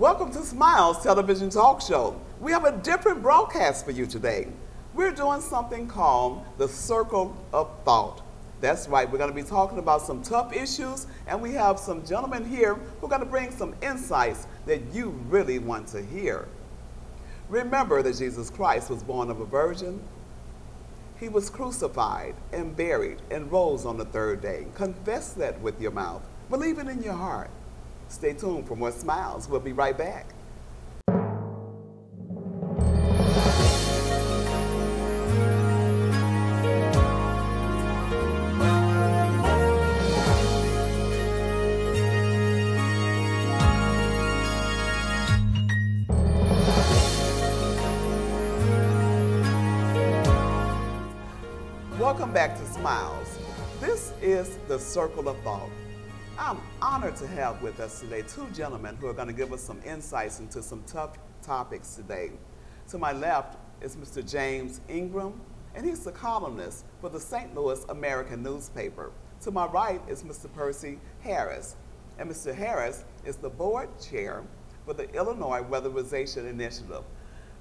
Welcome to Smiles Television Talk Show. We have a different broadcast for you today. We're doing something called the Circle of Thought. That's right, we're going to be talking about some tough issues, and we have some gentlemen here who are going to bring some insights that you really want to hear. Remember that Jesus Christ was born of a virgin. He was crucified and buried and rose on the third day. Confess that with your mouth. Believe it in your heart. Stay tuned for more Smiles. We'll be right back. Welcome back to Smiles. This is the Circle of Thought. I'm honored to have with us today two gentlemen who are going to give us some insights into some tough topics today. To my left is Mr. James Ingram, and he's the columnist for the St. Louis American newspaper. To my right is Mr. Percy Harris, and Mr. Harris is the board chair for the Illinois Weatherization Initiative.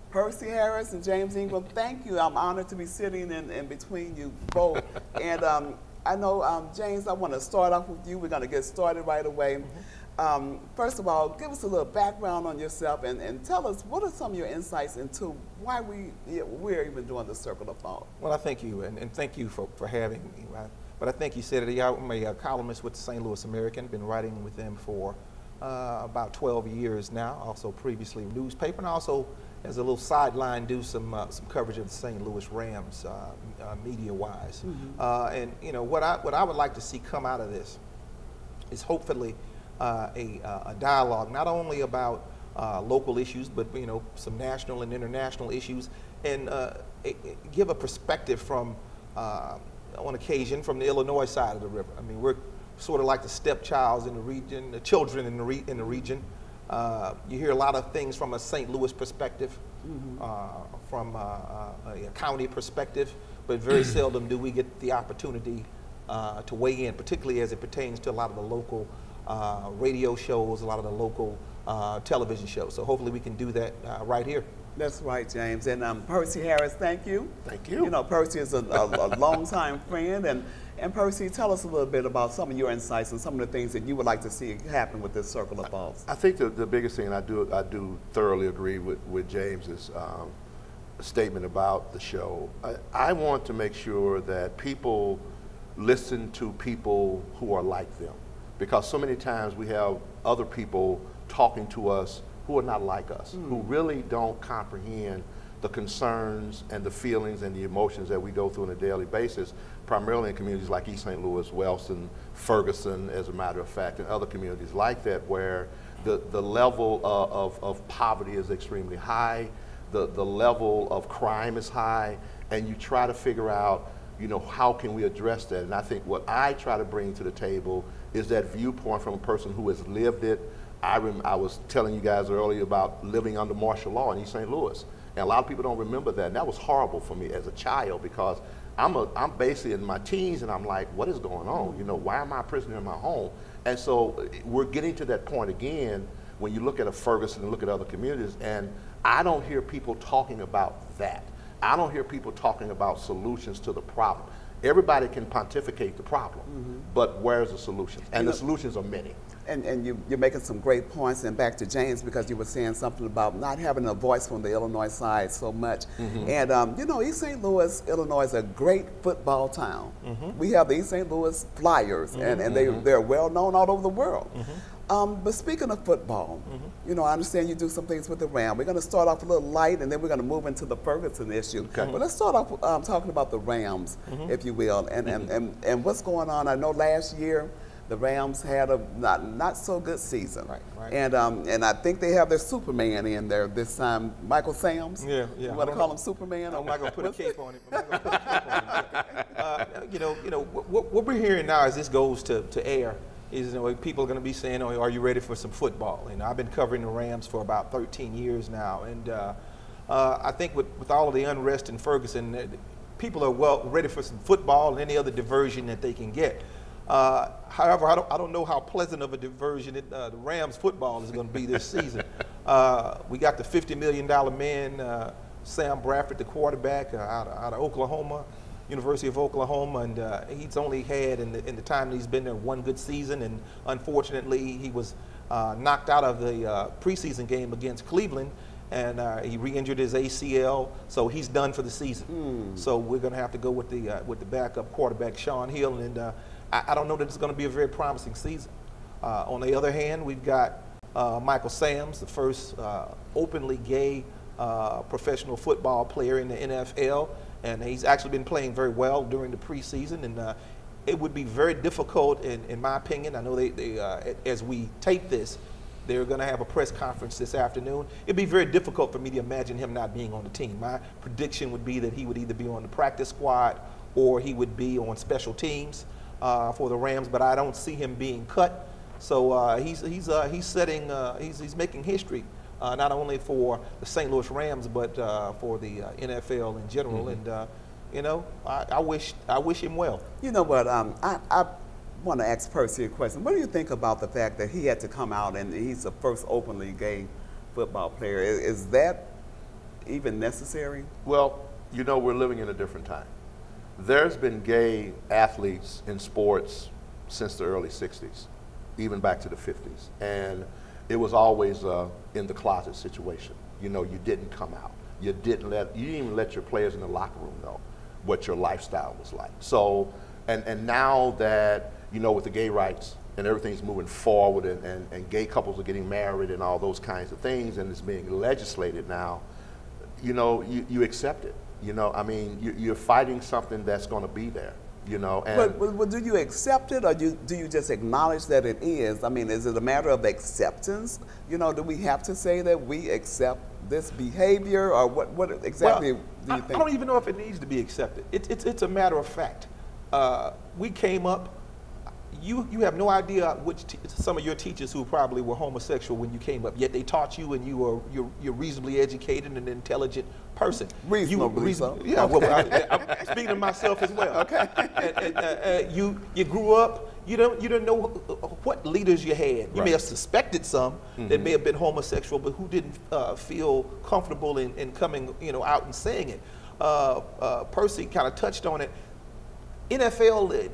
Percy Harris and James Ingram, thank you. I'm honored to be sitting in between you both. And I know, James, I want to start off with you. We're going to get started right away. First of all, give us a little background on yourself and tell us what are some of your insights into why we're even doing the Circle of Thought. Well, I thank you, and thank you for having me. But I think you said it. I'm a columnist with the St. Louis American. Been writing with them for about 12 years now. Also previously newspaper, and also as a little sideline do some coverage of the St. Louis Rams media-wise. And you know what I would like to see come out of this is hopefully a dialogue not only about local issues, but you know, some national and international issues, and give a perspective from on occasion from the Illinois side of the river. I mean, we're sort of like the stepchilds in the region, the children in the region. You hear a lot of things from a St. Louis perspective, from a county perspective, but very seldom do we get the opportunity to weigh in, particularly as it pertains to a lot of the local radio shows, a lot of the local television shows. So hopefully we can do that right here. That's right, James. And Percy Harris, thank you. Thank you. You know, Percy is a longtime friend. And Percy, tell us a little bit about some of your insights and some of the things that you would like to see happen with this Circle of Thoughts. I think the biggest thing, I do thoroughly agree with James's statement about the show. I want to make sure that people listen to people who are like them, because so many times we have other people talking to us who are not like us, who really don't comprehend the concerns and the feelings and the emotions that we go through on a daily basis, primarily in communities like East St. Louis, Wellston, Ferguson, as a matter of fact, and other communities like that, where the level of poverty is extremely high, the level of crime is high, and you try to figure out, you know, how can we address that? And I think what I try to bring to the table is that viewpoint from a person who has lived it. I was telling you guys earlier about living under martial law in East St. Louis. And a lot of people don't remember that. And that was horrible for me as a child, because I'm basically in my teens and I'm like, what is going on? You know, why am I a prisoner in my home? And so we're getting to that point again when you look at a Ferguson and look at other communities, and I don't hear people talking about that. I don't hear people talking about solutions to the problem. Everybody can pontificate the problem, but where's the solutions? And the solutions are many. And you're making some great points, and back to James, because you were saying something about not having a voice from the Illinois side so much. And you know, East St. Louis, Illinois is a great football town. We have the East St. Louis Flyers, and they're well known all over the world. But speaking of football, you know, I understand you do some things with the Rams. We're going to start off a little light, and then we're going to move into the Ferguson issue. Okay. But let's start off talking about the Rams, if you will, and what's going on. I know last year the Rams had a not so good season, and I think they have their Superman in there this time, Michael Sams. Yeah. You want to call him Superman? I'm not going to put a cape on it. You know, what we're hearing now as this goes to air is, you know, people are going to be saying, "Oh, are you ready for some football?" And I've been covering the Rams for about 13 years now, and I think with all of the unrest in Ferguson, people are ready for some football and any other diversion that they can get. However, I don't know how pleasant of a diversion the Rams football is going to be this season. We got the $50 million man, Sam Bradford, the quarterback out of Oklahoma, University of Oklahoma, and he's only had in the time that he's been there one good season, and unfortunately he was knocked out of the preseason game against Cleveland, and he re-injured his ACL, so he's done for the season. So we're going to have to go with the backup quarterback, Sean Hill, and I don't know that it's going to be a very promising season. On the other hand, we've got Michael Sams, the first openly gay professional football player in the NFL, and he's actually been playing very well during the preseason, and it would be very difficult, in my opinion. I know they as we tape this, they're going to have a press conference this afternoon. It'd be very difficult for me to imagine him not being on the team. My prediction would be that he would either be on the practice squad or he would be on special teams for the Rams, but I don't see him being cut. So he's making history. Not only for the St. Louis Rams, but for the NFL in general. And you know, I wish him well. You know what? I want to ask Percy a question. What do you think about the fact that he had to come out and he's the first openly gay football player? Is that even necessary? Well, you know, we're living in a different time. There's been gay athletes in sports since the early '60s, even back to the '50s, and it was always in the closet situation. You know, you didn't come out. You didn't even let your players in the locker room know what your lifestyle was like. So, and now that, you know, with the gay rights and everything's moving forward, and gay couples are getting married and all those kinds of things, and it's being legislated now, you know, you accept it. You know, I mean, you're fighting something that's going to be there. You know, and but do you accept it, or do you just acknowledge that it is? I mean, is it a matter of acceptance? You know, do we have to say that we accept this behavior, or what exactly do you think? I don't even know if it needs to be accepted. It's a matter of fact. We came up. You have no idea which some of your teachers who probably were homosexual when you came up, yet they taught you, and you're reasonably educated and an intelligent person. Reasonably so. Yeah, okay. Well, I'm speaking to myself as well. Okay. And you grew up. You don't know what leaders you had. You may have suspected some that may have been homosexual, but who didn't feel comfortable in coming out and saying it. Percy kind of touched on it. NFL,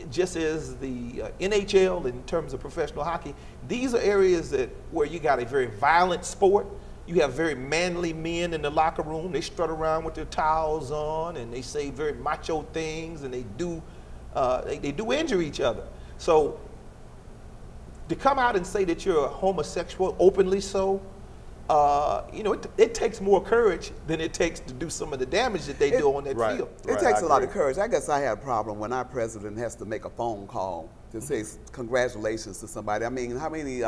just as the NHL in terms of professional hockey, these are areas where you got a very violent sport. You have very manly men in the locker room. They strut around with their towels on, and they say very macho things, and they do injure each other. So to come out and say that you're a homosexual, openly so, it takes more courage than it takes to do some of the damage that they do on that field. It takes a lot of courage. I guess I had a problem when our president has to make a phone call to say congratulations to somebody. I mean, how many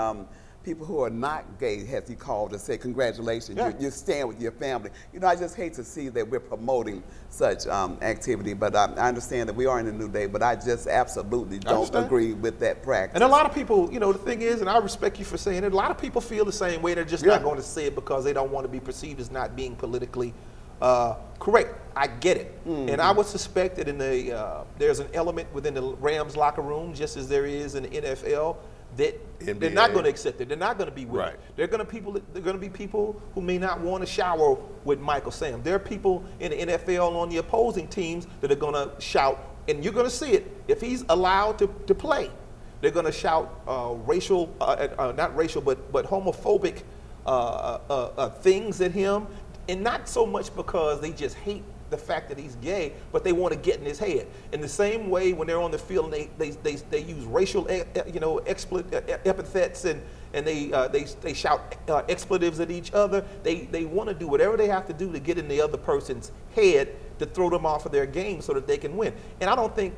people who are not gay has he called to say congratulations, you stand with your family? You know, I just hate to see that we're promoting such activity, but I understand that we are in a new day, but I just absolutely don't agree with that practice. And a lot of people, the thing is, and I respect you for saying it, a lot of people feel the same way. They're just not going to say it because they don't want to be perceived as not being politically correct. I get it. And I would suspect that there's an element within the Rams locker room, just as there is in the NFL, that NBA. They're not going to accept it. They're not going to be with it. They're going to be people who may not want to shower with Michael Sam. There are people in the NFL on the opposing teams that are going to shout, and you're going to see it if he's allowed to play. They're going to shout racial, not racial, but homophobic things at him, and not so much because they just hate the fact that he's gay, but they want to get in his head. In the same way, when they're on the field and they use racial epithets and they shout expletives at each other, they want to do whatever they have to do to get in the other person's head to throw them off of their game so that they can win. And I don't think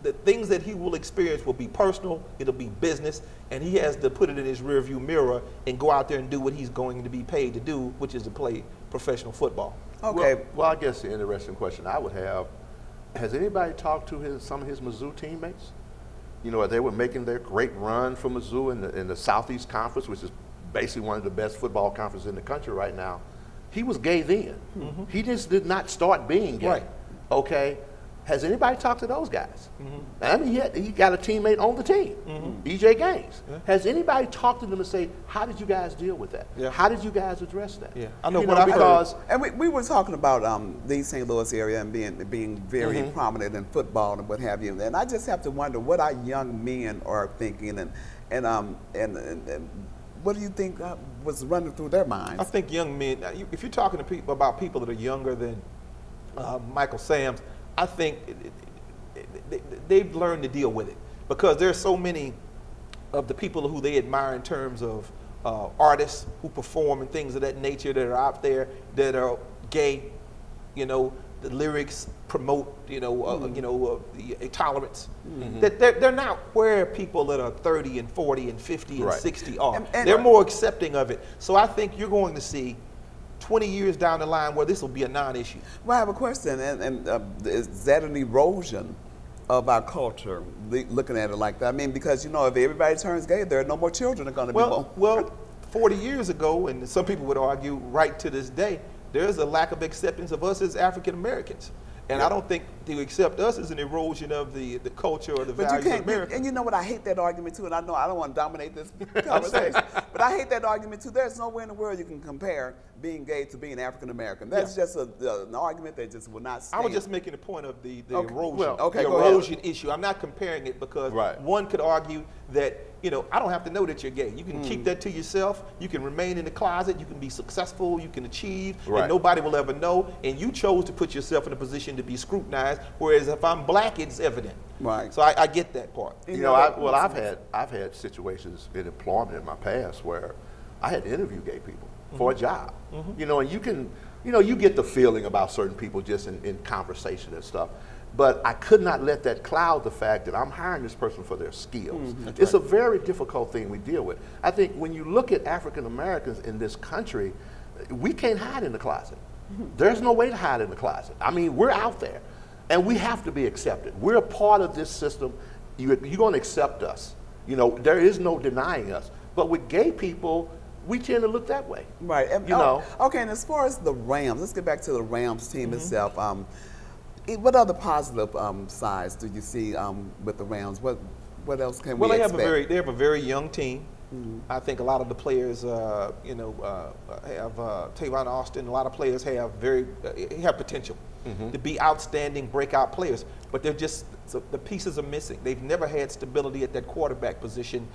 the things that he will experience will be personal, it'll be business, and he has to put it in his rearview mirror and go out there and do what he's going to be paid to do, which is to play professional football. Okay. Well, I guess the interesting question I would have, has anybody talked to some of his Mizzou teammates? They were making their great run for Mizzou in the Southeast Conference, which is basically one of the best football conferences in the country right now. He was gay then. He just did not start being gay. Okay. Has anybody talked to those guys? I mean, he got a teammate on the team, EJ Gaines. Yeah. Has anybody talked to them and say, how did you guys deal with that? Yeah. How did you guys address that? Yeah, I know You what I've because heard. And we were talking about the St. Louis area and being very prominent in football and what have you. And I just have to wonder what our young men are thinking and what do you think was running through their minds? I think young men, if you're talking to people about people that are younger than Michael Sams, I think they've learned to deal with it because there's so many of the people who they admire in terms of artists who perform and things of that nature that are out there that are gay, you know, the lyrics promote, you know, the tolerance. That they're not where people that are 30 and 40 and 50 and 60 are. And they're more accepting of it. So I think you're going to see 20 years down the line where this will be a non-issue. Well, I have a question, and is that an erosion of our culture, looking at it like that? I mean, because, you know, if everybody turns gay, there are no more children that are going to be born. Well, 40 years ago, and some people would argue right to this day, there's a lack of acceptance of us as African Americans. And I don't think to accept us as an erosion of the culture or the values of America. And you know what, I hate that argument too, and I know I don't want to dominate this conversation, but I hate that argument too. There's nowhere in the world you can compare being gay to being African American. That's just an argument that just will not stand. I was just making a point of the erosion, the erosion issue. I'm not comparing it because Right. one could argue that, you know, I don't have to know that you're gay. You can keep that to yourself. You can remain in the closet. You can be successful. You can achieve, Right. and nobody will ever know. And you chose to put yourself in a position to be scrutinized. Whereas if I'm black, it's evident. Right. So I get that part. You know, I've had situations in employment in my past where I had to interview gay people for a job. You know, and you can, you know, you get the feeling about certain people just in conversation and stuff. But I could not let that cloud the fact that I'm hiring this person for their skills. It's a very difficult thing we deal with. I think when you look at African Americans in this country, we can't hide in the closet. There's no way to hide in the closet. I mean, we're out there, and we have to be accepted. We're a part of this system. You're going to accept us. You know, there is no denying us. But with gay people, we tend to look that way. Right. And, you know. Okay, and as far as the Rams, let's get back to the Rams team itself. What other positive sides do you see with the Rams? What else can we expect? They have a very young team. I think a lot of the players, you know, have Tavon Austin. A lot of players have have potential to be outstanding breakout players, but they're just the pieces are missing. They've never had stability at that quarterback position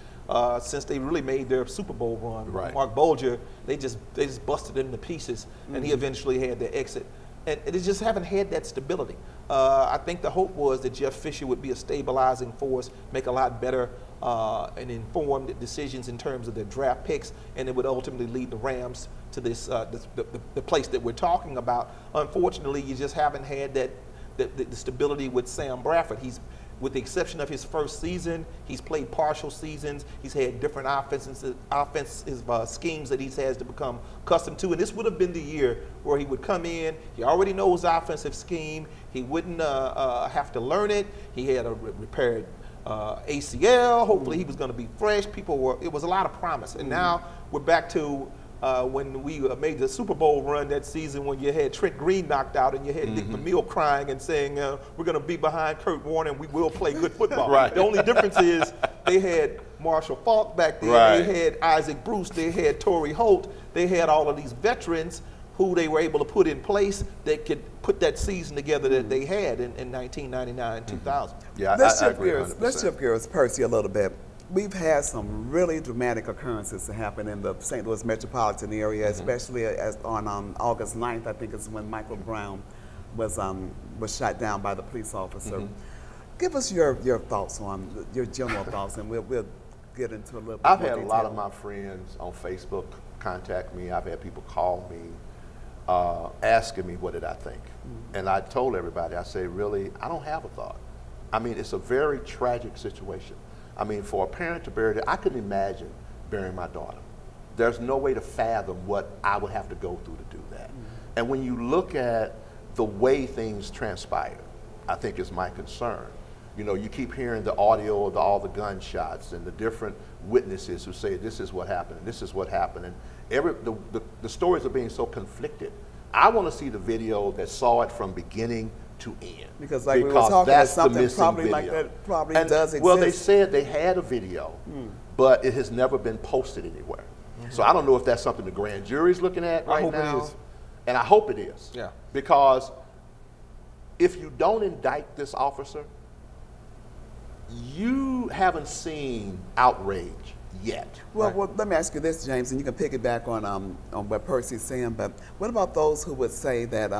since they really made their Super Bowl run. Right. Mark Bolger, they just busted him to pieces, and he eventually had to exit. And they just haven't had that stability. I think the hope was that Jeff Fisher would be a stabilizing force, make a lot better and informed decisions in terms of their draft picks, and it would ultimately lead the Rams to this the place that we're talking about. Unfortunately, you just haven't had that the stability with Sam Bradford. With the exception of his first season, he's played partial seasons. He's had different offensive schemes that he has to become accustomed to. And this would have been the year where he would come in. He already knows offensive scheme. He wouldn't have to learn it. He had a repaired ACL. Hopefully he was going to be fresh. It was a lot of promise. And now we're back to when we made the Super Bowl run that season, when you had Trent Green knocked out and you had Dick Vermeil crying and saying, we're going to be behind Kurt Warner and we will play good football. Right. The only difference is they had Marshall Faulk back then, Right. they had Isaac Bruce, they had Torrey Holt, they had all of these veterans who they were able to put in place that could put that season together that they had in 1999 and 2000. Yeah, Let's I shift agree gears. 100%. Let's shift gears, Percy, a little bit. We've had some really dramatic occurrences to happen in the St. Louis metropolitan area, especially on August 9th, I think is when Michael Brown was shot down by the police officer. Give us your thoughts on, your general thoughts, and we'll get into a little bit I've more had a detail. lot of my friends on Facebook contact me. I've had people call me asking me what did I think. And I told everybody, I say, really, I don't have a thought. I mean, it's a very tragic situation. I mean, for a parent to bury it, I couldn't imagine burying my daughter. There's no way to fathom what I would have to go through to do that. And when you look at the way things transpired, I think is my concern. You know, you keep hearing the audio of all the gunshots and the different witnesses who say this is what happened, this is what happened, and the stories are being so conflicted. I want to see the video that saw it from beginning to end. Because like we were talking, that's something the missing probably video. like that probably And, does exist. well, they said they had a video, but it has never been posted anywhere. So I don't know if that's something the grand jury is looking at right now. I hope it is. And I hope it is. Yeah. Because if you don't indict this officer, you haven't seen outrage yet. Well, well, let me ask you this, James, and you can piggyback on what Percy's saying. But what about those who would say that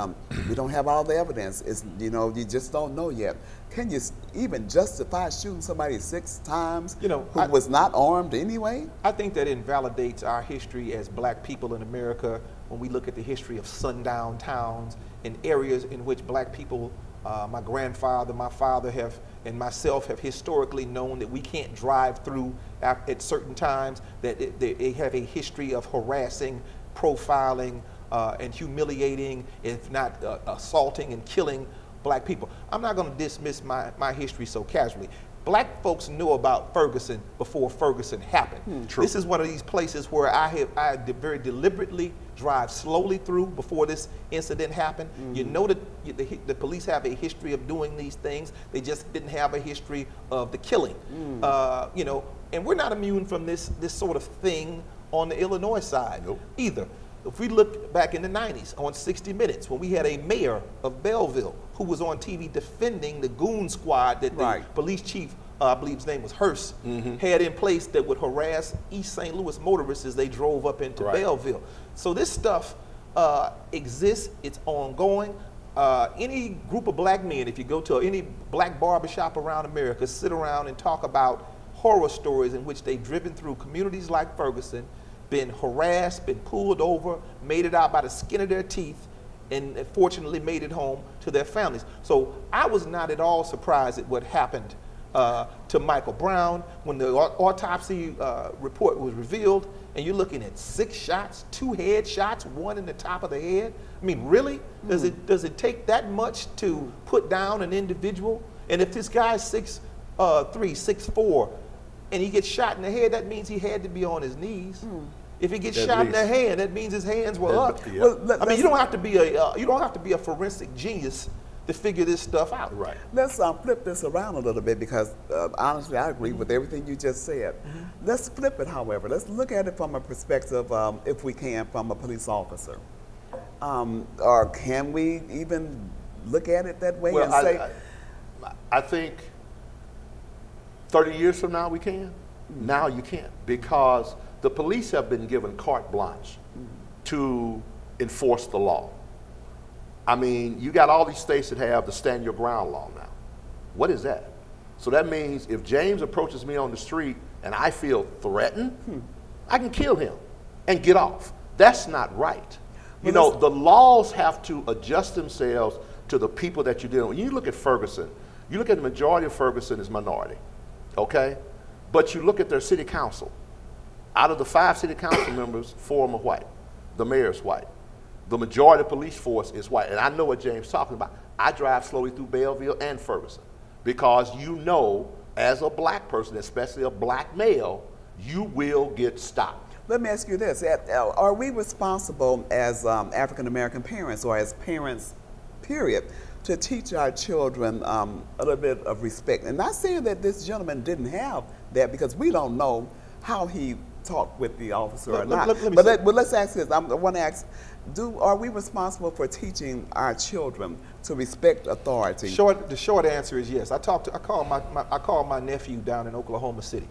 we don't have all the evidence? It's, you know, you just don't know yet. Can you even justify shooting somebody 6 times? You know, who was not armed anyway? I think that invalidates our history as black people in America when we look at the history of sundown towns and areas in which black people, my grandfather, my father and myself have historically known that we can't drive through at certain times, that they have a history of harassing, profiling, and humiliating, if not assaulting and killing black people. I'm not going to dismiss my history so casually. Black folks knew about Ferguson before Ferguson happened. This is one of these places where I very deliberately drive slowly through before this incident happened. You know that the police have a history of doing these things. They just didn't have a history of the killing. You know, and we're not immune from this sort of thing on the Illinois side either. If we look back in the 90s on 60 Minutes, when we had a mayor of Belleville who was on TV defending the goon squad that the police chief, I believe his name was Hearst, had in place that would harass East St. Louis motorists as they drove up into Belleville. So this stuff exists, it's ongoing. Any group of black men, if you go to any black barbershop around America, sit around and talk about horror stories in which they've driven through communities like Ferguson, been harassed, been pulled over, made it out by the skin of their teeth, and fortunately made it home to their families. So I was not at all surprised at what happened to Michael Brown when the autopsy report was revealed, and you're looking at 6 shots, 2 head shots, 1 in the top of the head. I mean, really? Does it take that much to put down an individual? And if this guy's 6'3", 6'4", and he gets shot in the head, that means he had to be on his knees. If he gets shot in the hand, that means his hands were up. Well, I mean, you don't have to be a forensic genius to figure this stuff out. Right. Let's flip this around a little bit because honestly, I agree with everything you just said. Let's flip it, however. Let's look at it from a perspective, if we can, from a police officer. Or can we even look at it that way and say? I think 30 years from now we can. Now you can't, because the police have been given carte blanche to enforce the law. I mean, you got all these states that have the stand your ground law now. What is that? So that means if James approaches me on the street and I feel threatened, I can kill him and get off. That's not right. You know, the laws have to adjust themselves to the people that you're dealing with. When you look at Ferguson, you look at the majority of Ferguson is minority, okay? But you look at their city council. Out of the 5 city council members, 4 of them are white. The mayor's white. The majority of the police force is white. And I know what James is talking about. I drive slowly through Belleville and Ferguson because you know, as a black person, especially a black male, you will get stopped. Let me ask you this. Are we responsible as African-American parents or as parents, period, to teach our children a little bit of respect? And not saying that this gentleman didn't have that, because we don't know how he talked with the officer or not. But let's ask this. I want to ask, are we responsible for teaching our children to respect authority? The short answer is yes. I called my nephew down in Oklahoma City.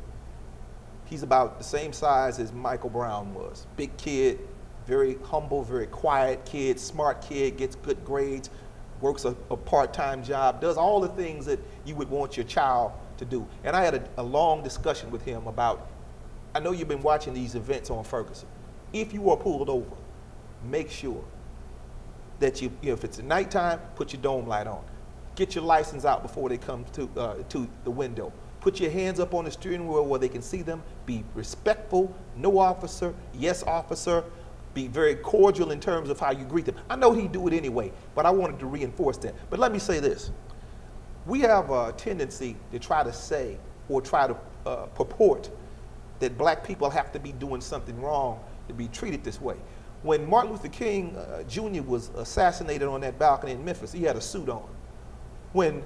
He's about the same size as Michael Brown was. Big kid, very humble, very quiet kid, smart kid, gets good grades, works a part-time job, does all the things that you would want your child to do. And I had a long discussion with him about, I know you've been watching these events on Ferguson. If you are pulled over, make sure that if it's at nighttime, put your dome light on. Get your license out before they come to the window. Put your hands up on the steering wheel where they can see them. Be respectful, no officer, yes officer. Be very cordial in terms of how you greet them. I know he'd do it anyway, but I wanted to reinforce that. But let me say this. We have a tendency to try to say or try to purport that black people have to be doing something wrong to be treated this way. When Martin Luther King Jr. was assassinated on that balcony in Memphis, he had a suit on. When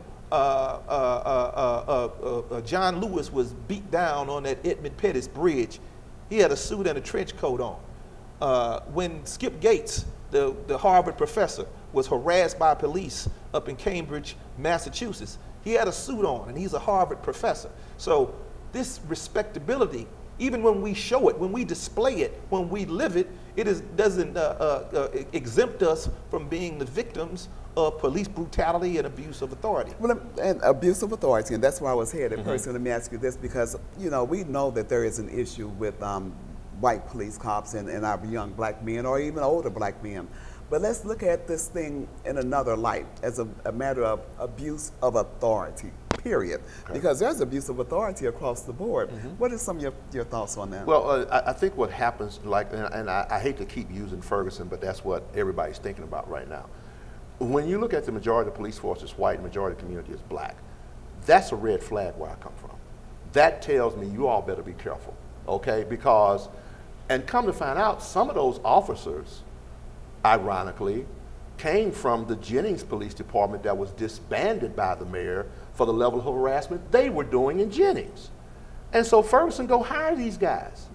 John Lewis was beat down on that Edmund Pettus Bridge, he had a suit and a trench coat on. When Skip Gates, the Harvard professor, was harassed by police up in Cambridge, Massachusetts, he had a suit on, and he's a Harvard professor. So this respectability, even when we show it, when we display it, when we live it, doesn't exempt us from being the victims of police brutality and abuse of authority. Well, and abuse of authority, and that's where I was headed. Percy, let me ask you this, because we know that there is an issue with white police cops and our young black men, or even older black men. But let's look at this thing in another light, as a matter of abuse of authority, period. Okay. Because there's abuse of authority across the board. What are some of your thoughts on that? Well, I think what happens, and I hate to keep using Ferguson, but that's what everybody's thinking about right now. When you look at the majority of the police force is white, and the majority of the community is black, that's a red flag where I come from. That tells me you all better be careful, okay? Because, and come to find out, some of those officers, ironically, came from the Jennings Police Department that was disbanded by the mayor for the level of harassment they were doing in Jennings. And so Ferguson, go hire these guys.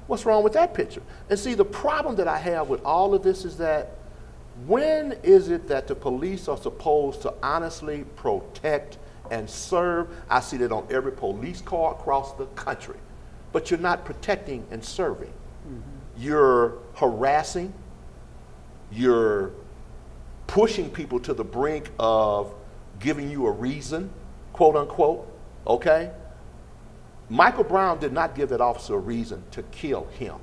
What's wrong with that picture? And see, the problem that I have with all of this is that when is it that the police are supposed to honestly protect and serve? I see that on every police car across the country. But you're not protecting and serving. You're harassing. You're pushing people to the brink of giving you a reason, quote unquote, okay? Michael Brown did not give that officer a reason to kill him.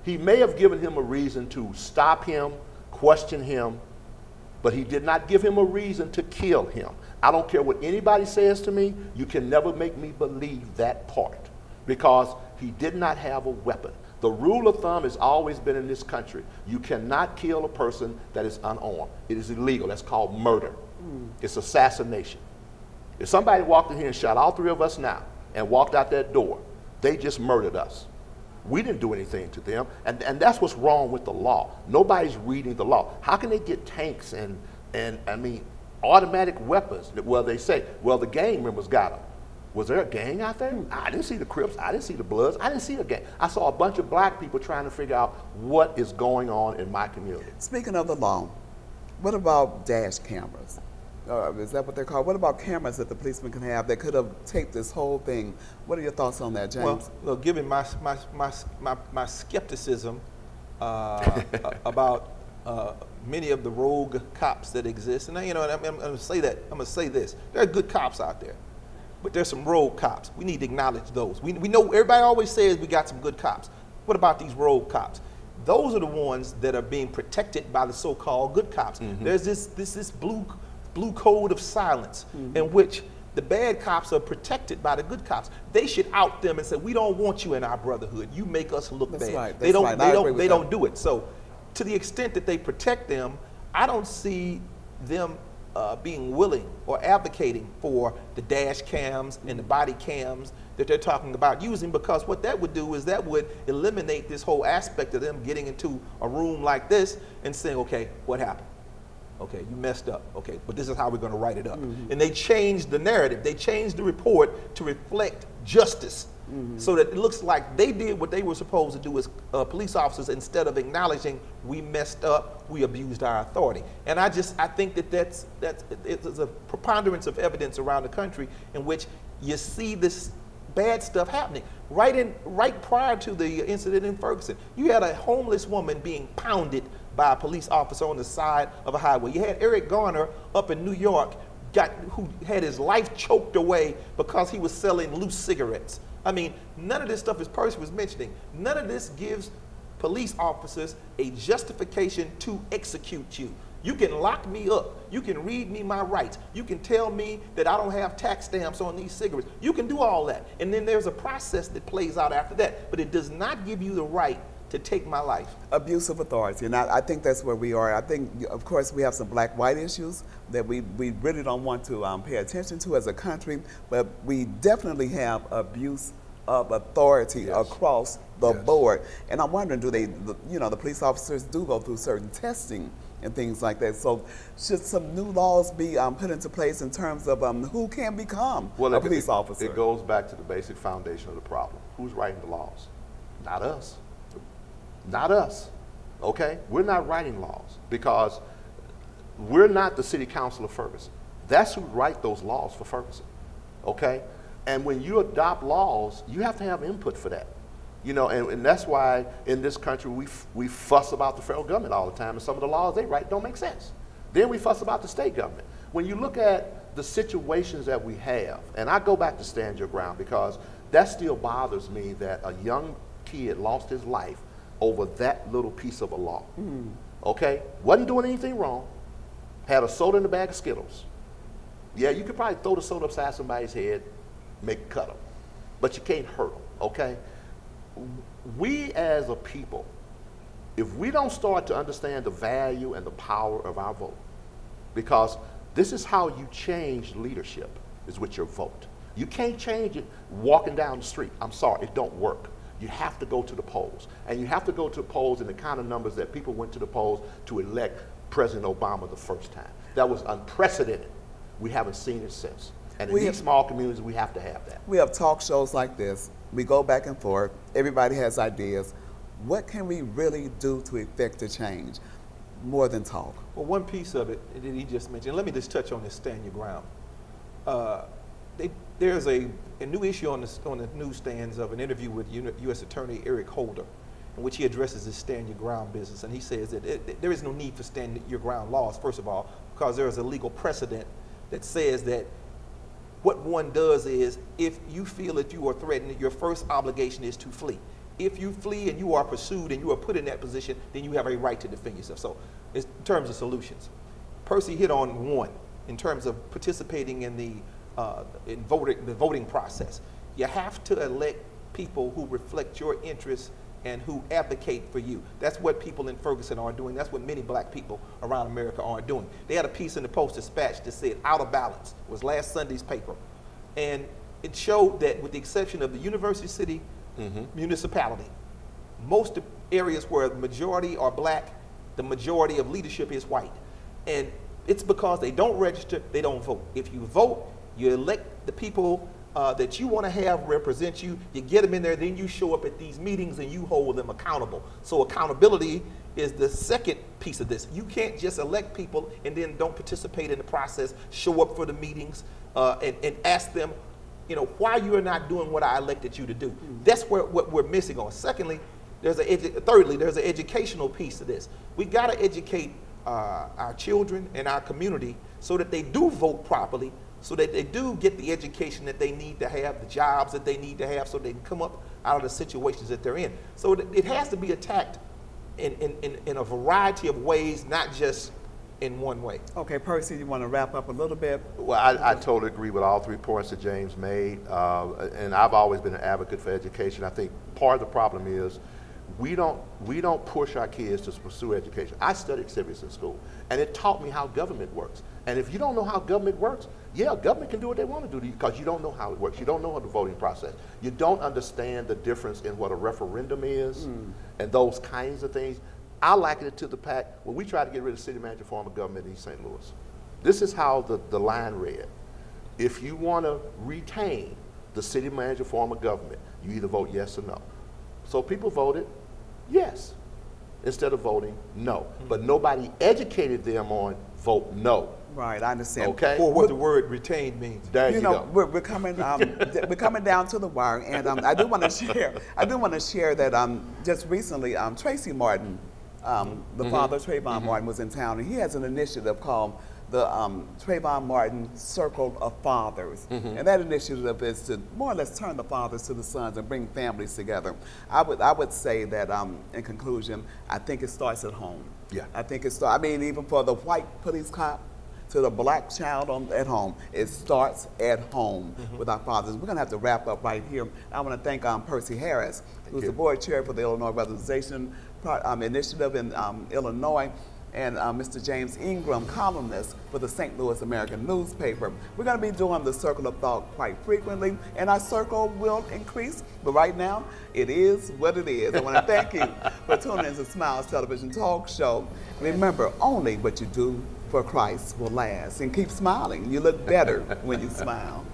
He may have given him a reason to stop him, question him, but he did not give him a reason to kill him. I don't care what anybody says to me, you can never make me believe that part, because he did not have a weapon. The rule of thumb has always been in this country, you cannot kill a person that is unarmed. It is illegal. That's called murder. It's assassination. If somebody walked in here and shot all three of us now and walked out that door, they just murdered us. We didn't do anything to them, and that's what's wrong with the law. Nobody's reading the law. How can they get tanks and I mean, automatic weapons? Well, they say, well, the gang members got them. Was there a gang out there? I didn't see the Crips. I didn't see the Bloods. I didn't see a gang. I saw a bunch of black people trying to figure out what is going on in my community. Speaking of the law, what about dash cameras? Is that what they're called? What about cameras that the policeman can have that could have taped this whole thing? What are your thoughts on that, James? Well, given my skepticism about many of the rogue cops that exist, and I'm going to say that. I'm going to say this: there are good cops out there, but there's some rogue cops. We need to acknowledge those. We know everybody always says we got some good cops. What about these rogue cops? Those are the ones that are being protected by the so-called good cops. There's this blue code of silence in which the bad cops are protected by the good cops. They should out them and say, we don't want you in our brotherhood. You make us look bad. Right. They don't do it. So to the extent that they protect them, I don't see them being willing or advocating for the dash cams and the body cams that they're talking about using, because what that would do is that would eliminate this whole aspect of them getting into a room like this and saying, okay, what happened? Okay, you messed up. Okay, but this is how we're going to write it up. And they changed the narrative. They changed the report to reflect justice, so that it looks like they did what they were supposed to do as police officers, instead of acknowledging we messed up, we abused our authority. And I think that's a preponderance of evidence around the country in which you see this bad stuff happening. Right prior to the incident in Ferguson, you had a homeless woman being pounded by a police officer on the side of a highway. You had Eric Garner up in New York who had his life choked away because he was selling loose cigarettes. I mean, none of this stuff, as Percy was mentioning, none of this gives police officers a justification to execute you. You can lock me up. You can read me my rights. You can tell me that I don't have tax stamps on these cigarettes. You can do all that. And then there's a process that plays out after that. But it does not give you the right to take my life. Abuse of authority, and I think that's where we are. I think, of course, we have some black-white issues that we really don't want to pay attention to as a country, but we definitely have abuse of authority across the board. And I'm wondering, do they, the police officers do go through certain testing and things like that. So should some new laws be put into place in terms of who can become a police officer? It goes back to the basic foundation of the problem. Who's writing the laws? Not us. Not us. Okay? We're not writing laws because we're not the city council of Ferguson. That's who write those laws for Ferguson. Okay? And when you adopt laws, you have to have input for that. You know, and that's why in this country we fuss about the federal government all the time, and some of the laws they write don't make sense. Then we fuss about the state government. When you look at the situations that we have, and I go back to Stand Your Ground because that still bothers me that a young kid lost his life over that little piece of a law. Okay? Wasn't doing anything wrong. Had a soda in the bag of Skittles. Yeah, you could probably throw the soda upside somebody's head, make it cut them. But you can't hurt them, okay? We as a people, if we don't start to understand the value and the power of our vote, because this is how you change leadership, is with your vote. You can't change it walking down the street. I'm sorry, it don't work. You have to go to the polls. And you have to go to the polls in the kind of numbers that people went to the polls to elect President Obama the first time. That was unprecedented. We haven't seen it since. And in these small communities, we have to have that. We have talk shows like this. We go back and forth. Everybody has ideas. What can we really do to effect a change more than talk? Well, one piece of it that he just mentioned, let me just touch on this Stand Your Ground. There's a new issue on the newsstands of an interview with U.S. Attorney Eric Holder, in which he addresses this Stand Your Ground business. And he says that there is no need for Stand Your Ground laws, first of all, because there is a legal precedent that says that what one does is, if you feel that you are threatened, your first obligation is to flee. If you flee and you are pursued and you are put in that position, then you have a right to defend yourself. So in terms of solutions, Percy hit on one in terms of participating in the voting process. You have to elect people who reflect your interests and who advocate for you. That's what people in Ferguson are doing. That's what many black people around America are doing. They had a piece in the Post-Dispatch that said out of balance. It was last Sunday's paper. And it showed that with the exception of the University City municipality, most areas where the majority are black, the majority of leadership is white. And it's because they don't register, they don't vote. If you vote, you elect the people that you want to have represent you, you get them in there, then you show up at these meetings and you hold them accountable. So accountability is the second piece of this. You can't just elect people and then don't participate in the process, show up for the meetings, and ask them, you know, why you are not doing what I elected you to do. That's what we're missing on. Secondly, thirdly, there's an educational piece to this. We got to educate our children and our community so that they do vote properly, so that they do get the education that they need to have, the jobs that they need to have, so they can come up out of the situations that they're in. So it has to be attacked in a variety of ways, not just in one way. Okay, Percy, you want to wrap up a little bit? Well, I totally agree with all 3 points that James made, and I've always been an advocate for education. I think part of the problem is we don't push our kids to pursue education. I studied civics in school, and it taught me how government works. And if you don't know how government works, yeah, government can do what they want to do because you don't know how it works. You don't know how the voting process. You don't understand the difference in what a referendum is and those kinds of things. I liken it to the fact when we tried to get rid of city manager form of government in East St. Louis. This is how the line read. If you want to retain the city manager form of government, you either vote yes or no. So people voted yes instead of voting no. But nobody educated them on vote no. Right, I understand. Okay. Or what the word retain means. There you go. We're coming we're coming down to the wire, and I do want to share that just recently Tracy Martin, the father of Trayvon Martin, was in town, and he has an initiative called the Trayvon Martin Circle of Fathers. And that initiative is to more or less turn the fathers to the sons and bring families together. I would say that in conclusion, I think it starts at home. Yeah. I think it starts, I mean, even for the white police cop to the black child at home, it starts at home with our fathers. We're gonna have to wrap up right here. I wanna thank Percy Harris, who's the board chair for the Illinois Weatherization Initiative in Illinois. and Mr. James Ingram, columnist for the St. Louis American newspaper. We're going to be doing the Circle of Thought quite frequently, and our circle will increase, but right now, it is what it is. I want to thank you for tuning in to Smiles Television Talk Show. Remember, only what you do for Christ will last, and keep smiling. You look better when you smile.